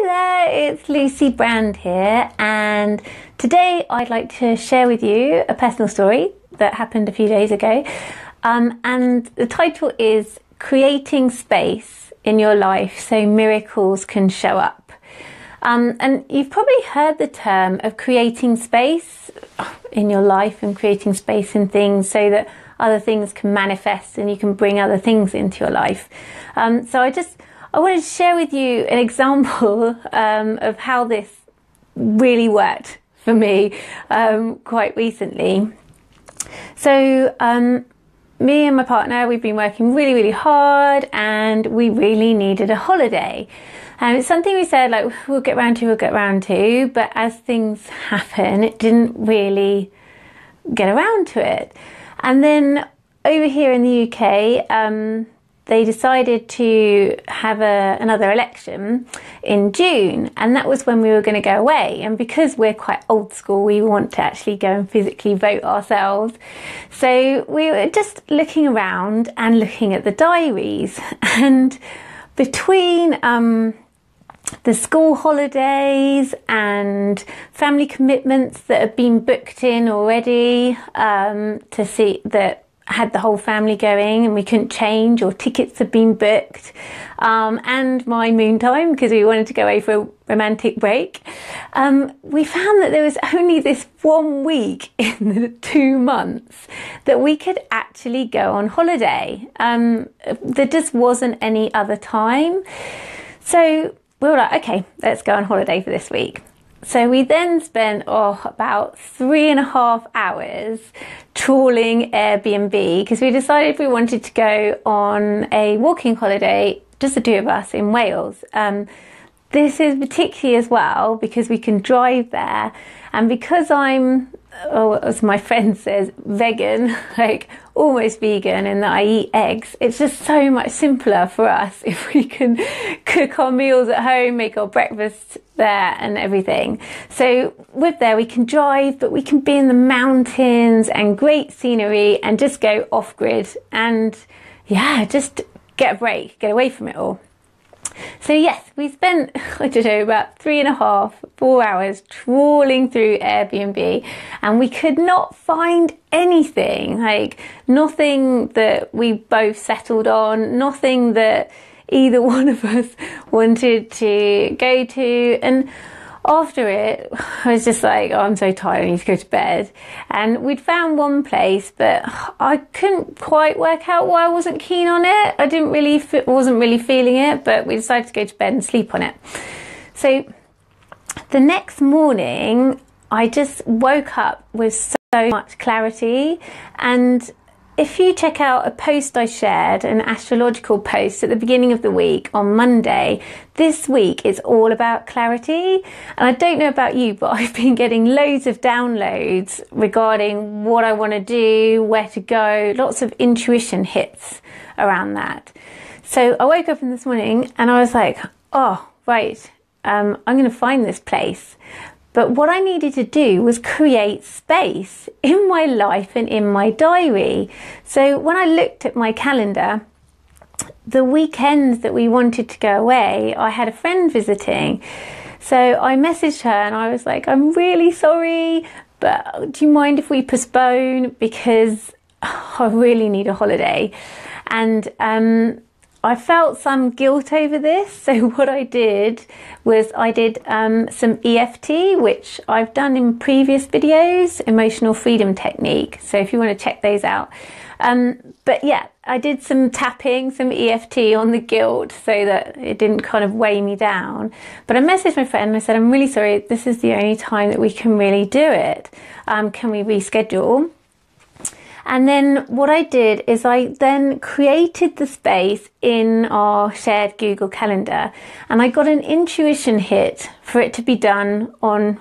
there, it's Lucy Brand here, and today I'd like to share with you a personal story that happened a few days ago, and the title is Creating Space in Your Life So Miracles Can Show Up. And you've probably heard the term of creating space in your life and creating space in things so that other things can manifest and you can bring other things into your life. So I wanted to share with you an example of how this really worked for me quite recently. So me and my partner, we've been working really hard and we really needed a holiday. And it's something we said, like, we'll get round to, but as things happen, it didn't really get around to it. And then over here in the UK, they decided to have another election in June, and that was when we were going to go away. And because we're quite old school, we want to actually go and physically vote ourselves. So we were just looking around and looking at the diaries, and between the school holidays and family commitments that have been booked in already to see that had the whole family going and we couldn't change, or tickets had been booked, and my moon time because we wanted to go away for a romantic break, we found that there was only this 1 week in the 2 months that we could actually go on holiday. There just wasn't any other time. So we were like, okay, let's go on holiday for this week. So we then spent about 3.5 hours trawling Airbnb because we decided we wanted to go on a walking holiday, just the two of us, in Wales. This is particularly as well because we can drive there, and because I'm, as my friend says, vegan, like almost vegan, in that I eat eggs, it's just so much simpler for us if we can cook our meals at home, make our breakfast there and everything. So with there we can drive, but we can be in the mountains and great scenery and just go off grid and just get a break, get away from it all. So yes, we spent, I don't know, about 3.5-4 hours trawling through Airbnb, and we could not find anything, like nothing that we both settled on, nothing that either one of us wanted to go to. And after it, I was just like, I'm so tired, I need to go to bed. And we'd found one place, but I couldn't quite work out why I wasn't keen on it. I wasn't really feeling it, but we decided to go to bed and sleep on it. So the next morning, I just woke up with so much clarity. And if you check out a post I shared, an astrological post at the beginning of the week on Monday, this week is all about clarity. And I don't know about you, but I've been getting loads of downloads regarding what I want to do, where to go, lots of intuition hits around that. So I woke up this morning and I was like, oh, right, I'm going to find this place. But what I needed to do was create space in my life and in my diary. So when I looked at my calendar, the weekends that we wanted to go away, I had a friend visiting. So I messaged her and I was like, I'm really sorry, but do you mind if we postpone? Because I really need a holiday. And I felt some guilt over this, so what I did was I did some EFT, which I've done in previous videos, emotional freedom technique, so if you want to check those out. But yeah, I did some tapping, some EFT on the guilt so that it didn't kind of weigh me down. But I messaged my friend and I said, I'm really sorry, this is the only time that we can really do it. Can we reschedule? And then what I did is I then created the space in our shared Google Calendar, and I got an intuition hit for it to be done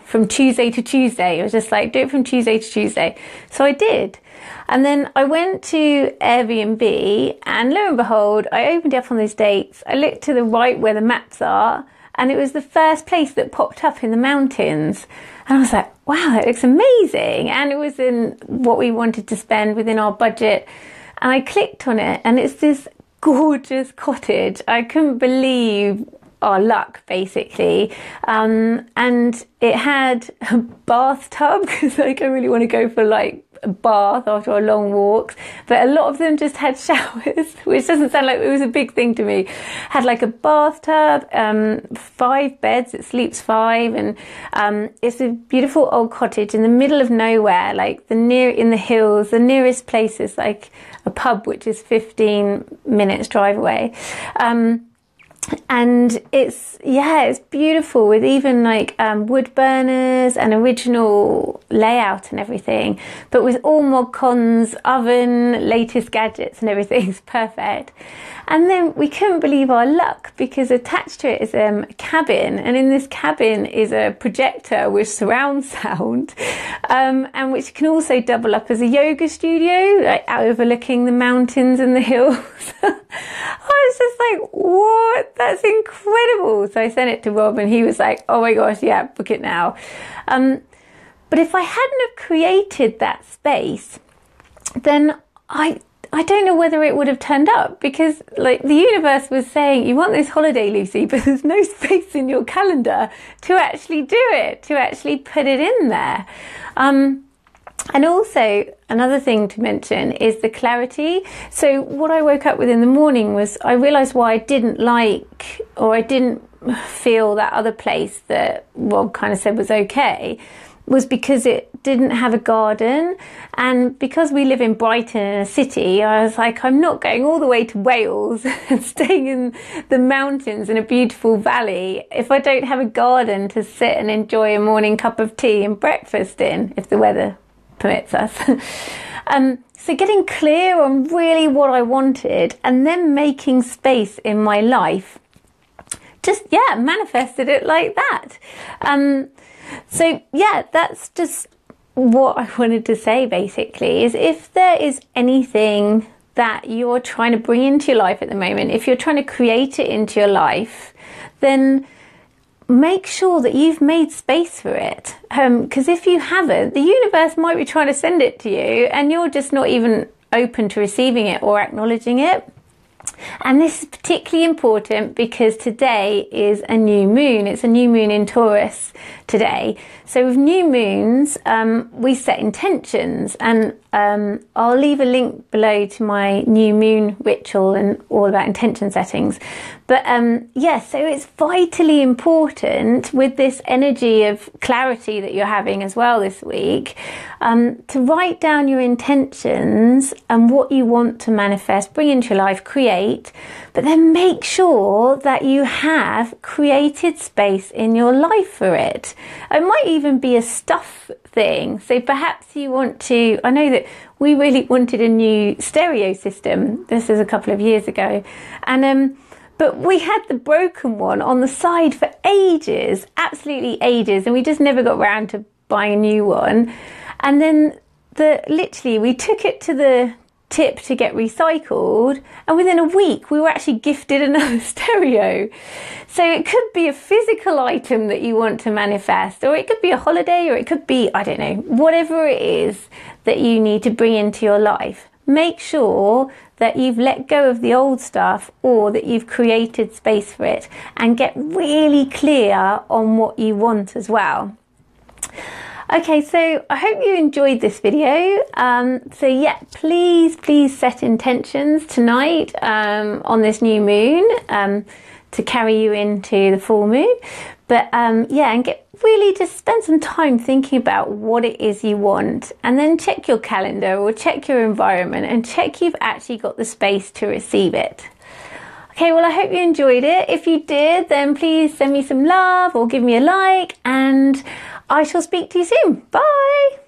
from Tuesday to Tuesday. It was just like, do it from Tuesday to Tuesday. So I did. And then I went to Airbnb, and lo and behold, I opened it up on those dates. I looked to the right where the maps are, and it was the first place that popped up in the mountains. And I was like, wow, that looks amazing. And it was in what we wanted to spend within our budget. And I clicked on it, and it's this gorgeous cottage. I couldn't believe our luck, basically. And it had a bathtub, because like I really want to go for like a bath after our long walks, but a lot of them just had showers, which doesn't sound like it was a big thing to me. Had like a bathtub, 5 beds, it sleeps 5, and it's a beautiful old cottage in the middle of nowhere, like in the hills. The nearest place is like a pub, which is 15 minutes drive away. And it's beautiful, with even like wood burners and original layout and everything, but with all mod cons, oven, latest gadgets and everything. It's perfect. And then we couldn't believe our luck, because attached to it is a cabin, and in this cabin is a projector with surround sound, and which can also double up as a yoga studio, like overlooking the mountains and the hills. I was just like, what? That's incredible. So I sent it to Rob, and he was like, oh my gosh, yeah, book it now. But if I hadn't have created that space, then I don't know whether it would have turned up, because like the universe was saying, you want this holiday, Lucy, but there's no space in your calendar to actually do it, to actually put it in there. And also another thing to mention is the clarity. So what I woke up with in the morning was, I realised why I didn't like, or I didn't feel that other place that Rob kind of said was okay, was because it didn't have a garden. And because we live in Brighton, in a city, I was like, I'm not going all the way to Wales and staying in the mountains in a beautiful valley if I don't have a garden to sit and enjoy a morning cup of tea and breakfast in, if the weather permits us. So getting clear on really what I wanted, and then making space in my life, just manifested it like that. So yeah, that's just what I wanted to say, basically, is if there is anything that you're trying to bring into your life at the moment, if you're trying to create it into your life, then make sure that you've made space for it. Because if you haven't, the universe might be trying to send it to you, and you're just not even open to receiving it or acknowledging it. And this is particularly important because today is a new moon. It's a new moon in Taurus today. So with new moons, we set intentions, and I'll leave a link below to my new moon ritual and all about intention settings. But so it's vitally important with this energy of clarity that you're having as well this week, to write down your intentions and what you want to manifest, bring into your life, create, but then make sure that you have created space in your life for it. It might even be a stuff thing. So perhaps you want to, I know that we really wanted a new stereo system. This is a couple of years ago. And but we had the broken one on the side for ages, absolutely ages, and we just never got round to buying a new one. And then literally we took it to the tip to get recycled, and within a week we were actually gifted another stereo. So it could be a physical item that you want to manifest, or it could be a holiday, or it could be, I don't know, whatever it is that you need to bring into your life. Make sure that you've let go of the old stuff, or that you've created space for it, and get really clear on what you want as well. Okay, so I hope you enjoyed this video. So yeah, please set intentions tonight on this new moon to carry you into the full moon. But and just spend some time thinking about what it is you want, and then check your calendar or check your environment and check you've actually got the space to receive it. Okay, well, I hope you enjoyed it. If you did, then please send me some love or give me a like, and I shall speak to you soon. Bye.